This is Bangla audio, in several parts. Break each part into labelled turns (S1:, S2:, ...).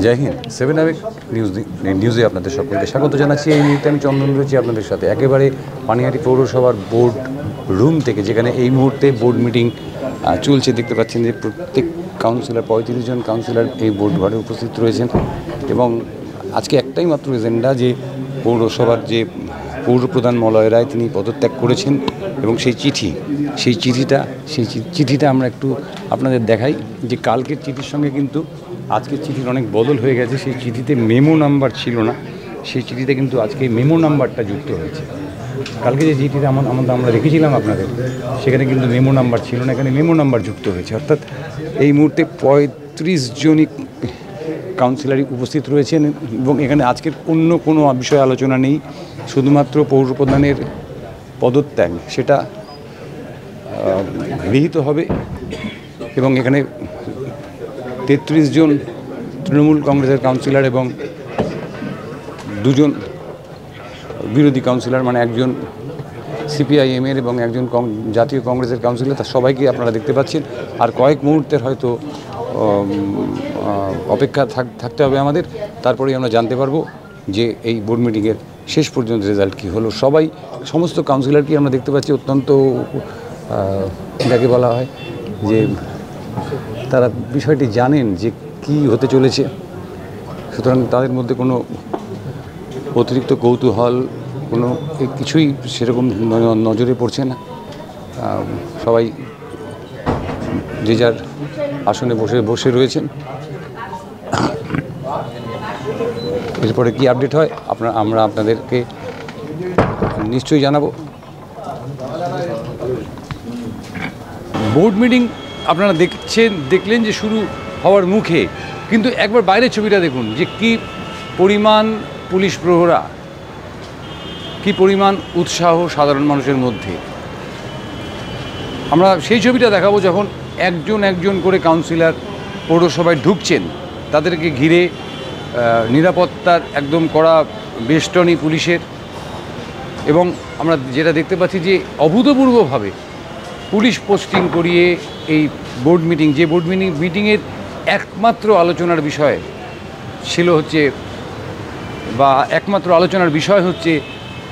S1: জয় হিন্দ। 7 আওয়ার নিউজে আপনাদের সকলকে স্বাগত জানাচ্ছি। এই মুহূর্তে আমি চন্দন রয়েছি আপনাদের সাথে একেবারে পানিহাটি পৌরসভার বোর্ড রুম থেকে, যেখানে এই মুহূর্তে বোর্ড মিটিং চলছে। দেখতে পাচ্ছেন যে প্রত্যেক কাউন্সিলর 35 জন কাউন্সিলর এই বোর্ড ঘরে উপস্থিত রয়েছেন এবং আজকে একটাই মাত্র এজেন্ডা, যে পৌরসভার যে পৌরপ্রধান মলয় রায় তিনি পদত্যাগ করেছেন এবং সেই চিঠিটা আমরা একটু আপনাদের দেখাই। যে কালকের চিঠির সঙ্গে কিন্তু আজকের চিঠির অনেক বদল হয়ে গেছে। সেই চিঠিতে মেমো নাম্বার ছিল না, সেই চিঠিতে কিন্তু আজকে মেমো নাম্বারটা যুক্ত হয়েছে। কালকে যে চিঠিটা আমরা রেখেছিলাম আপনাদের, সেখানে কিন্তু মেমো নাম্বার ছিল না, এখানে মেমো নাম্বার যুক্ত হয়েছে। অর্থাৎ এই মুহূর্তে 35 জনই কাউন্সিলরই উপস্থিত রয়েছেন এবং এখানে আজকের অন্য কোনো বিষয় আলোচনা নেই, শুধুমাত্র পৌরপ্রধানের পদত্যাগ সেটা গৃহীত হবে। এবং এখানে 33 জন তৃণমূল কংগ্রেসের কাউন্সিলর এবং 2 জন বিরোধী কাউন্সিলর, মানে একজন সিপিআইএমের এবং একজন জাতীয় কংগ্রেসের কাউন্সিলর, তার সবাইকে আপনারা দেখতে পাচ্ছেন। আর কয়েক মুহূর্তের হয়তো অপেক্ষা থাকতে হবে আমাদের, তারপরেই আমরা জানতে পারবো যে এই বোর্ড মিটিংয়ের শেষ পর্যন্ত রেজাল্ট কী হলো। সমস্ত কাউন্সিলরকে আমরা দেখতে পাচ্ছি অত্যন্ত যাকে বলা হয় যে তারা বিষয়টি জানেন যে কি হতে চলেছে, সুতরাং তাদের মধ্যে কোনো অতিরিক্ত কৌতূহল কোনো কিছুই সেরকম নজরে পড়ছে না। সবাই যে যার আসনে বসে রয়েছেন। এরপরে কি আপডেট হয় আমরা আপনাদেরকে নিশ্চয়ই জানাবো। বোর্ড মিটিং আপনারা দেখলেন যে শুরু হওয়ার মুখে, কিন্তু একবার বাইরের ছবিটা দেখুন যে কি পরিমাণ পুলিশ প্রহরা, কি পরিমাণ উৎসাহ সাধারণ মানুষের মধ্যে। আমরা সেই ছবিটা দেখাবো যখন একজন করে কাউন্সিলর পৌরসভায় ঢুকছেন, তাদেরকে ঘিরে নিরাপত্তার একদম কড়া বেষ্টনী পুলিশের। এবং আমরা যেটা দেখতে পাচ্ছি যে অভূতপূর্বভাবে পুলিশ পোস্টিং করিয়ে এই বোর্ড মিটিংয়ের একমাত্র আলোচনার বিষয় হচ্ছে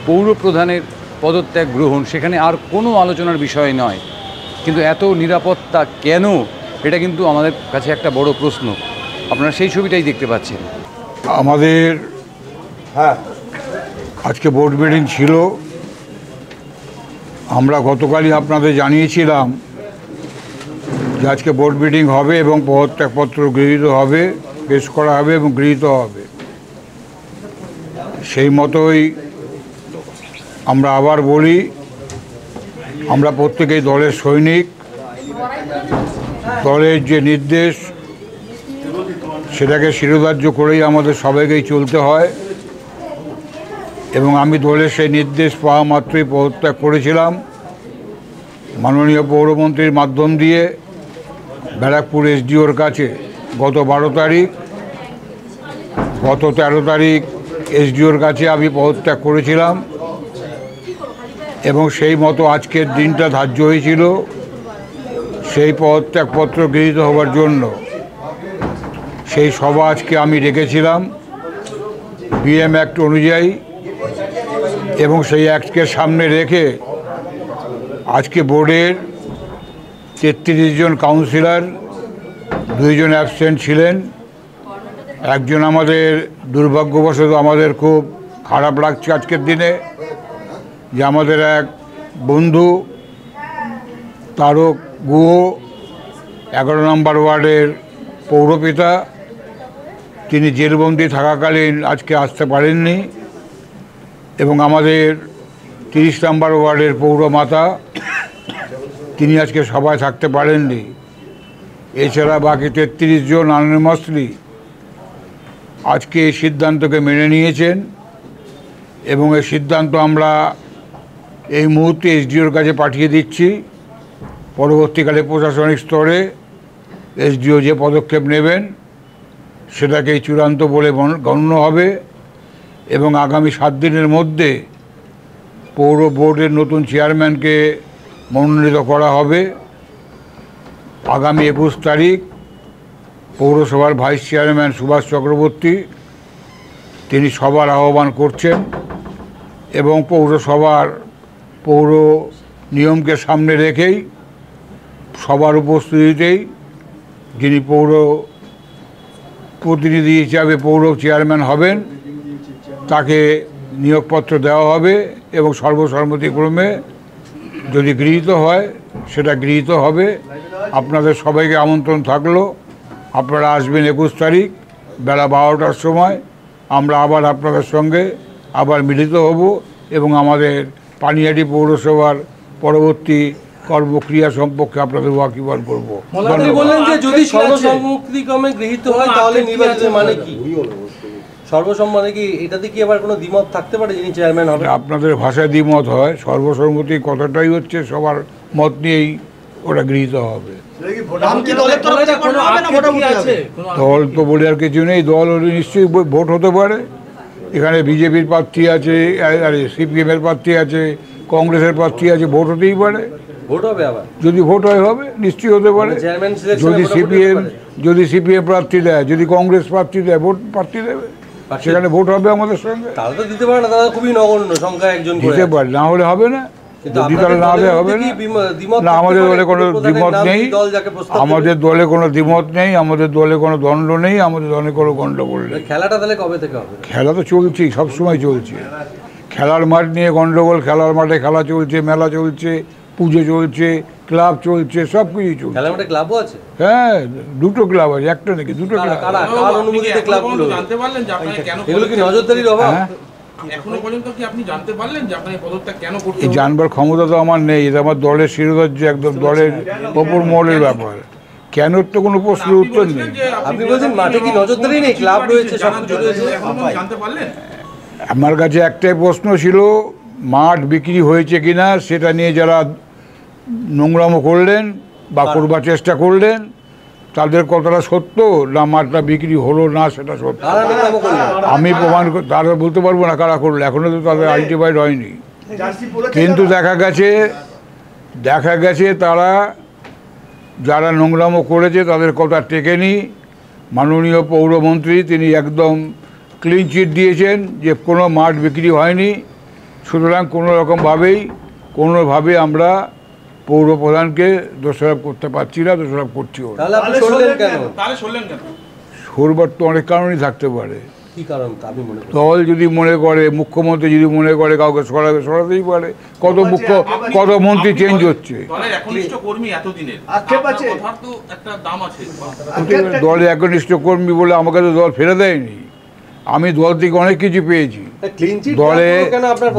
S1: পৌরপ্রধানের পদত্যাগ গ্রহণ। সেখানে আর কোনো আলোচনার বিষয় নয়, কিন্তু এত নিরাপত্তা কেন, এটা কিন্তু আমাদের কাছে একটা বড় প্রশ্ন। আপনারা সেই ছবিটাই দেখতে পাচ্ছেন।
S2: আমাদের আজকে বোর্ড মিটিং ছিল। আমরা গতকালই আপনাদের জানিয়েছিলাম যে আজকে বোর্ড মিটিং হবে এবং পদত্যাগপত্র গৃহীত হবে, পেশ করা হবে এবং গৃহীত হবে। সেই মতোই আমরা আবার বলি, আমরা প্রত্যেকেই দলের সৈনিক। দলের যে নির্দেশ সেটাকে শিরোধার্য করেই আমাদের সবাইকেই চলতে হয় এবং আমি দলের সেই নির্দেশ পাওয়া মাত্রই পদত্যাগ করেছিলাম। মাননীয় পৌরমন্ত্রীর মাধ্যম দিয়ে ব্যারাকপুর এসডিওর কাছে গত 12 তারিখ, গত 13 তারিখ এসডিওর কাছে আমি পদত্যাগ করেছিলাম এবং সেই মতো আজকের দিনটা ধার্য হয়েছিল সেই পদত্যাগপত্র গৃহীত হওয়ার জন্য। সেই সভা আজকে আমি রেখেছিলাম বিএম অ্যাক্ট অনুযায়ী এবং সেই অ্যাক্টকে সামনে রেখে আজকে বোর্ডের 33 জন কাউন্সিলর, 2 জন অ্যাবসেন্ট ছিলেন। একজন আমাদের দুর্ভাগ্যবশত আমাদের খুব খারাপ লাগছে আজকের দিনে যে আমাদের এক বন্ধু তারক গুহ 11 নম্বর ওয়ার্ডের পৌরপিতা, তিনি জেলবন্দি থাকাকালীন আজকে আসতে পারেননি এবং আমাদের 30 নম্বর ওয়ার্ডের পৌরমাতা, তিনি আজকে সভায় থাকতে পারেননি। এছাড়া বাকি 33 জন আনঅ্যানিমাসলি আজকে এই সিদ্ধান্তকে মেনে নিয়েছেন এবং এই সিদ্ধান্ত আমরা এই মুহূর্তে এসডিওর কাছে পাঠিয়ে দিচ্ছি। পরবর্তীকালে প্রশাসনিক স্তরে এসডিও যে পদক্ষেপ নেবেন সেটাকেই চূড়ান্ত বলে গণ্য হবে এবং আগামী 7 দিনের মধ্যে পৌর বোর্ডের নতুন চেয়ারম্যানকে মনোনীত করা হবে। আগামী 21 তারিখ পৌরসভার ভাইস চেয়ারম্যান সুভাষ চক্রবর্তী তিনি সবার আহ্বান করছেন এবং পৌরসভার পৌর নিয়মকে সামনে রেখেই সবার উপস্থিতিতেই যিনি পৌর প্রতিনিধি হিসাবে পৌর চেয়ারম্যান হবেন তাকে নিয়োগপত্র দেওয়া হবে এবং সর্বসম্মতিক্রমে যদি গৃহীত হয় সেটা গৃহীত হবে। আপনাদের সবাইকে আমন্ত্রণ থাকলো, আপনারা আসবেন 21 তারিখ বেলা 12টার সময়। আমরা আবার আপনাদের সঙ্গে আবার মিলিত হব এবং আমাদের পানিহাটি পৌরসভার পরবর্তী কর্মক্রিয়া সম্পর্কে আপনাদের ওয়াকিবহাল করব।
S3: বললেন যে যদি সর্বসম্মতিক্রমে গৃহীত হয় তাহলে নির্বাচনের মানে কি? সর্বসম্মতি কি এটাতে কি আবার কোনো দ্বিমত থাকতে পারে যিনি চেয়ারম্যান হবে?
S2: আপনাদের ভাষায় দ্বিমত হয়, সর্বসম্মতি কথাটাই হচ্ছে সবার মত নিয়েই ওটা গৃহীত হবে। দল তো বলে আর কিছু নেই, দল নিশ্চয়ই ভোট হতে পারে। এখানে বিজেপির প্রার্থী আছে, সিপিএমের প্রার্থী আছে, কংগ্রেসের প্রার্থী আছে, ভোট হতেই পারে।
S3: ভোট হবে আবার?
S2: যদি ভোট হয় হবে, নিশ্চয়ই হতে পারে। যদি সিপিএম প্রার্থী দেয়, যদি কংগ্রেস প্রার্থী দেয়, ভোট প্রার্থী দেবে, সেখানে ভোট হবে আমাদের সঙ্গে।
S3: তাহলে তো দিতে পারে না, তাহলে খুবই নগণ্য সংখ্যা একজন
S2: দিতে পারে, না হলে হবে না। যদি তাহলে না হলে হবে না। আমাদের দলে কোনো দ্বিমত নেই, আমাদের দলে কোনো দ্বিমত নেই, আমাদের দলে কোনো দ্বন্দ্ব নেই, আমাদের দলে কোনো গণ্ডগোল নেই।
S3: খেলাটা তাহলে কবে থেকে হবে?
S2: খেলা তো চলছেই, সবসময় চলছে। খেলার মাঠ নিয়ে গণ্ডগোল, খেলার মাঠে খেলা চলছে, মেলা চলছে, পুজো চলছে, ক্লাব চলছে, সব কিছুই চলছে।
S3: খেলার মাঠে ক্লাবও আছে?
S2: হ্যাঁ, দুটো ক্লাব আছে, একটা নাকি দুটো ক্লাব।
S3: কার অনুমতিতে ক্লাবগুলো?
S4: জানতে পারলেন যে আপনারা কেন
S3: এগুলো কি নজরদারির অভাব?
S4: এখনো পর্যন্ত কি আপনি জানতে পারলেন যে আপনি পদত্যাগ কেন করতে?
S2: এই জানবার ক্ষমতা তো আমার নেই, এটা আমার দলের শিরোধার্য, একদম দলের ওপর মহলের ব্যাপার। কেন তো কোনো প্রশ্নের উত্তর নেই।
S3: আপনি বলছেন মাঠে কি নজরদারি নেই? ক্লাব রয়েছে, সবকিছু রয়েছে।
S4: জানতে পারলেন?
S2: আমার কাছে একটাই প্রশ্ন ছিল, মাঠ বিক্রি হয়েছে কিনা সেটা নিয়ে যারা নোংরামো করলেন বা করবার চেষ্টা করলেন তাদের কথাটা সত্য, না মাঠটা বিক্রি হলো না সেটা সত্য। আমি প্রমাণ তারা বলতে পারবো না কারা করলো, এখনও তো তাদের আইডেন্টিফাইড হয়নি। কিন্তু দেখা গেছে তারা যারা নোংরামো করেছে তাদের কথা টেকেনি। মাননীয় পৌরমন্ত্রী তিনি একদম ক্লিন চিট দিয়েছেন যে কোনো মাঠ বিক্রি হয়নি। সুতরাং কোনোভাবে আমরা পৌর প্রধানকে দোষারোপ করতে পারছি না, দোষারোপ করছিও না। সরবার তো অনেক কারণই থাকতে পারে। দল যদি মনে করে, মুখ্যমন্ত্রী যদি মনে করে কাউকে সরাতেই পারে। কত মন্ত্রী চেঞ্জ হচ্ছে। দলে একনিষ্ঠ কর্মী বলে আমাকে তো দল ফেলে দেয়নি। আমি দল থেকে অনেক কিছু পেয়েছি।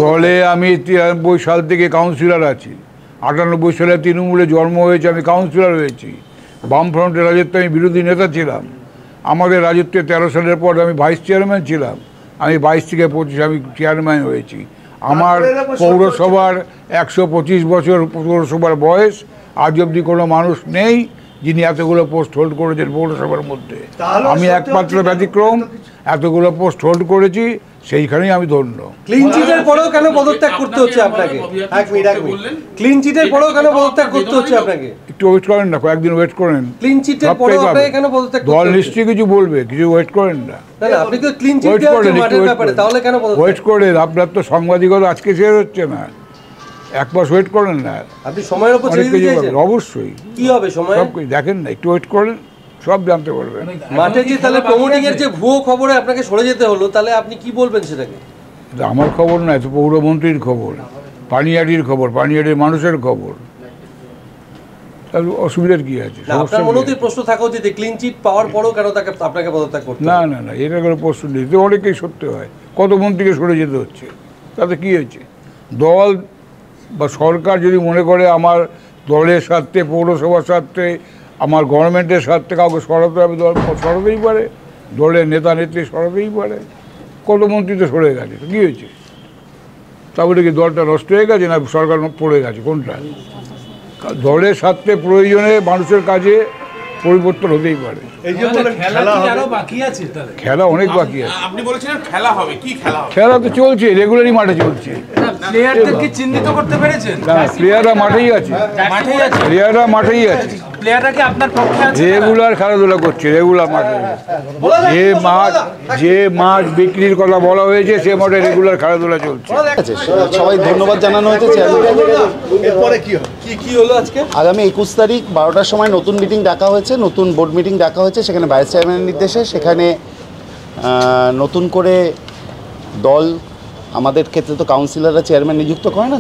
S2: দলে আমি 93 সাল থেকে কাউন্সিলর আছি। 98 সালে তৃণমূলে জন্ম হয়েছে, আমি কাউন্সিলর হয়েছি। বামফ্রন্টের রাজত্বে আমি বিরোধী নেতা ছিলাম। আমাদের রাজত্বে 13 সালের পর আমি ভাইস চেয়ারম্যান ছিলাম। আমি 22 থেকে 25 আমি চেয়ারম্যান হয়েছি। আমার পৌরসভার 125 বছর পৌরসভার বয়স। আজ অবধি কোনো মানুষ নেই যিনি এতগুলো পোস্ট হোল্ড করেছেন পৌরসভার মধ্যে। আমি একমাত্র ব্যতিক্রম, এতগুলো পোস্ট হোল্ড করেছি, সেইখানেই আমি ধন্য।
S3: ক্লিন চিটের পরেও কেন পদত্যাগ করতে হচ্ছে আপনাকে? ক্লিন চিটের পরেও কেন পদত্যাগ করতে হচ্ছে আপনাকে?
S2: একটু ওয়েট করেন না, কয়েকদিন ওয়েট করেন।
S3: ক্লিন চিটের পরেও আপনাকে কেন পদত্যাগ করতে
S2: দল
S3: হচ্ছে?
S2: নিশ্চয়ই কিছু বলবে, কিছু ওয়েট করেন না।
S3: না আপনি তো ক্লিন চিট দিয়েছেন মাঠের ব্যাপারে, তাহলে কেন পদত্যাগ?
S2: ওয়েট করেন, আপনার তো সাংবাদিকতা আজকে শেষ হচ্ছে না, এক মাস ওয়েট করেন না।
S3: আপনি সময়ের উপর ছেড়ে দিয়েছেন?
S2: অবশ্যই।
S3: কি হবে সময়?
S2: সব কিছু দেখেন না, একটু ওয়েট করেন, সব জানতে পারবেন।
S3: মাঠে যে তাহলে প্রমোটিং এর যে ভুয়ো খবরে আপনাকে সরে যেতে হলো, তাহলে আপনি কি বলবেন সেটাকে?
S2: আমার খবর নয় তো, পৌরমন্ত্রীর খবর, পানিহাটির খবর, পানিহাটির মানুষের খবর। তার অসুবিধার কি আছে?
S3: আপনার মনেও প্রশ্ন থাকা উচিত ক্লিন চিট পাওয়ার পরেও কেন আপনাকে পদত্যাগ করতে?
S2: না, এটা কোনো প্রশ্ন নেই। তো অনেকেই সত্যি হয়, কত মন্ত্রীকে সরে যেতে হচ্ছে, তাতে কি হয়েছে? দল বা সরকার যদি মনে করে আমার দলের স্বার্থে, পৌরসভার স্বার্থে, আমার গভর্নমেন্টের স্বার্থে কাউকে সরাতে হবে, দল সরাতেই পারে, দলের নেতা নেত্রী সরাতেই পারে। কত মন্ত্রী তো সরে গেছে, তো কী হয়েছে? তারপরে কি দলটা নষ্ট হয়ে গেছে না সরকার পড়ে গেছে? কোনটা? দলের স্বার্থে, প্রয়োজনে, মানুষের কাজে পরিবর্তন হতেই পারে। খেলা অনেক বাকি আছে।
S4: আপনি বলেছিলেন খেলা হবে, কি খেলা হবে?
S2: খেলা তো চলছে, রেগুলারই মাঠে চলছে।
S3: প্লেয়ারদের কি চিহ্নিত করতে পেরেছেন?
S2: না, প্লেয়াররা মাঠেই আছে, প্লেয়াররা মাঠেই আছে।
S5: প্লেয়াররা কি আপনার পক্ষে আছে?
S2: রেগুলার খেলাধুলা করছে, রেগুলার মাঠে। যে মাঠ বিক্রির কথা বলা হয়েছে সে মাঠে রেগুলার খেলাধুলা চলছে।
S6: সবাই ধন্যবাদ জানানো হয়েছে
S3: এরপরে কি হলো আজকে?
S6: আগামী 21 তারিখ 12টার সময় নতুন মিটিং ডাকা হয়েছে, নতুন বোর্ড মিটিং ডাকা হয়েছে। সেখানে ভাইস চেয়ারম্যানের নির্দেশে সেখানে নতুন করে দল, আমাদের ক্ষেত্রে তো কাউন্সিলররা চেয়ারম্যান নিযুক্ত করে না,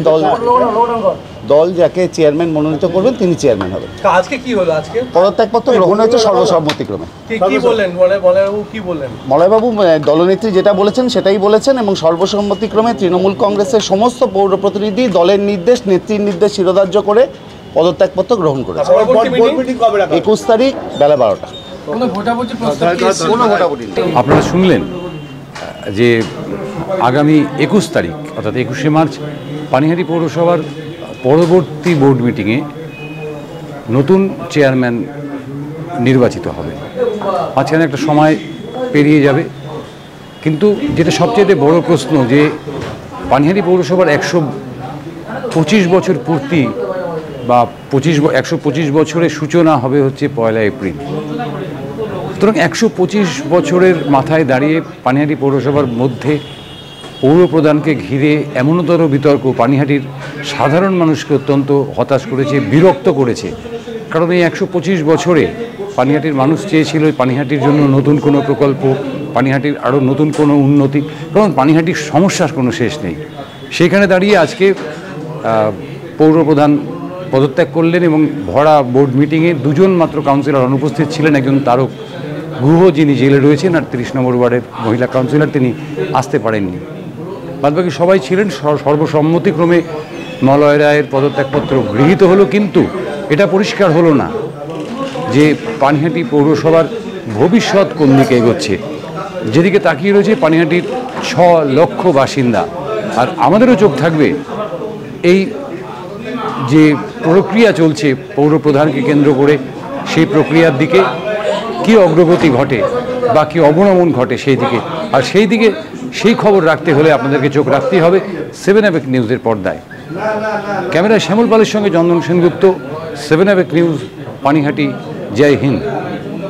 S6: দল যাকে চেয়ারম্যান মনোনীত করবেন তিনি চেয়ারম্যান হবেন।
S3: আজকে কি হলো? আজকে
S6: পদত্যাগপত্র গ্রহণ হয়েছে সর্বসম্মতিক্রমে।
S3: কি বললেন মলয়বাবু? কি বললেন
S6: মলয়বাবু? দলনেত্রী যেটা বলেছেন সেটাই বলেছেন এবং সর্বসম্মতিক্রমে তৃণমূল কংগ্রেসের সমস্ত পৌর প্রতিনিধি দলের নির্দেশ, নেত্রীর নির্দেশ শিরোধার্য করে পদত্যাগপত্র গ্রহণ করেছে। 21 তারিখ বেলা 12টা। কোনো ভোটাভুটি নেই।
S1: আপনারা শুনলেন যে আগামী 21 তারিখ অর্থাৎ 21শে মার্চ পানিহাটি পৌরসভার পরবর্তী বোর্ড মিটিংয়ে নতুন চেয়ারম্যান নির্বাচিত হবে। মাঝখানে একটা সময় পেরিয়ে যাবে, কিন্তু যেটা সবচেয়ে বড় প্রশ্ন যে পানিহাটি পৌরসভার 125 বছর পূর্তি বা 125 বছরের সূচনা হবে হচ্ছে 1 এপ্রিল। সুতরাং 125 বছরের মাথায় দাঁড়িয়ে পানিহাটি পৌরসভার মধ্যে পৌরপ্রধানকে ঘিরে এমনতর বিতর্ক পানিহাটির সাধারণ মানুষকে অত্যন্ত হতাশ করেছে, বিরক্ত করেছে। কারণ এই 125 বছরে পানিহাটির মানুষ চেয়েছিল পানিহাটির জন্য নতুন কোনো প্রকল্প, পানিহাটির আরও নতুন কোনো উন্নতি, কারণ পানিহাটির সমস্যার কোনো শেষ নেই। সেখানে দাঁড়িয়ে আজকে পৌরপ্রধান পদত্যাগ করলেন এবং ভরা বোর্ড মিটিংয়ে 2জন মাত্র কাউন্সিলর অনুপস্থিত ছিলেন। একজন তারক গুহ যিনি জেলে রয়েছেন, আর 30 নম্বর ওয়ার্ডের মহিলা কাউন্সিলর তিনি আসতে পারেননি। বাদবাকি সবাই ছিলেন। সর্বসম্মতিক্রমে মলয় রায়ের পদত্যাগপত্র গৃহীত হলো, কিন্তু এটা পরিষ্কার হলো না যে পানিহাটি পৌরসভার ভবিষ্যৎ কোন দিকে এগোচ্ছে। যেদিকে তাকিয়ে রয়েছে পানিহাটির 6 লক্ষ বাসিন্দা, আর আমাদেরও চোখ থাকবে এই যে প্রক্রিয়া চলছে পৌরপ্রধানকে কেন্দ্র করে, সেই প্রক্রিয়ার দিকে কী অগ্রগতি ঘটে বা কী অবনমন ঘটে সেই দিকে। আর সেই দিকে সেই খবর রাখতে হলে আপনাদেরকে চোখ রাখতেই হবে 7 অ্যাবেক নিউজের পর্দায়। ক্যামেরায় শ্যামল পালের সঙ্গে চন্দন সেনগুপ্ত, 7 অ্যাবেক নিউজ, পানিহাটি। জয় হিন্দ।